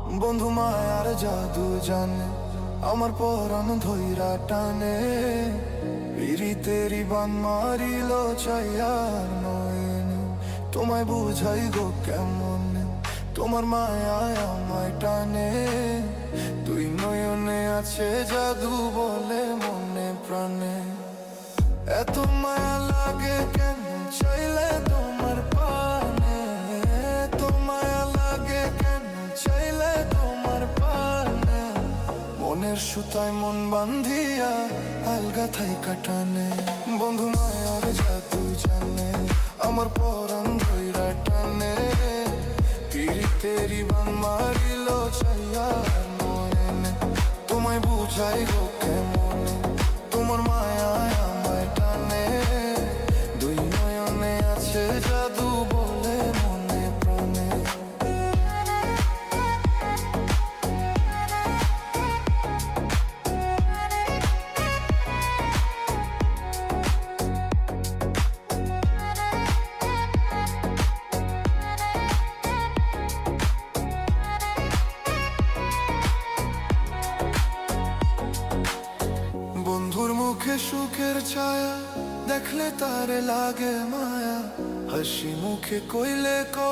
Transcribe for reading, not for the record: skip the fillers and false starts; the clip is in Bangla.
বন্ধু মায়ার জাদু জানে, আমার পরাণ ধইরা টানে। পিরিতেরি বান মারিল চাইয়ার নয়ন, তোমায় বুঝাই গো কেমন, তোমার মায়ায় আমায় টানে। তুই নয়নে আছে জাদু বলে মনে প্রাণে। এত মায়া লাগে কেন চাইলে তোমার পানে, এত মায়া লাগে কেন চাইলে তোমার পানে। মনের সুতায় মন বান্ধিয়া আলগা থাই কাটানে। বন্ধু মায়ার জাদু জানে, আমার পরাণ ধইরা টানে। পিরিতেরি বান মারিল চাইয়ার নয়নে, তোমায় বুঝাই গো কেমন, তোমার মায়ায় আমায় টানে। দুই নয়নে আছে জাদু বলে মনে প্রাণে। বন্ধুর মুখে সুখের ছায়া দেখলে তারে লাগে মায়া, হাসি মুখে কইলে কথা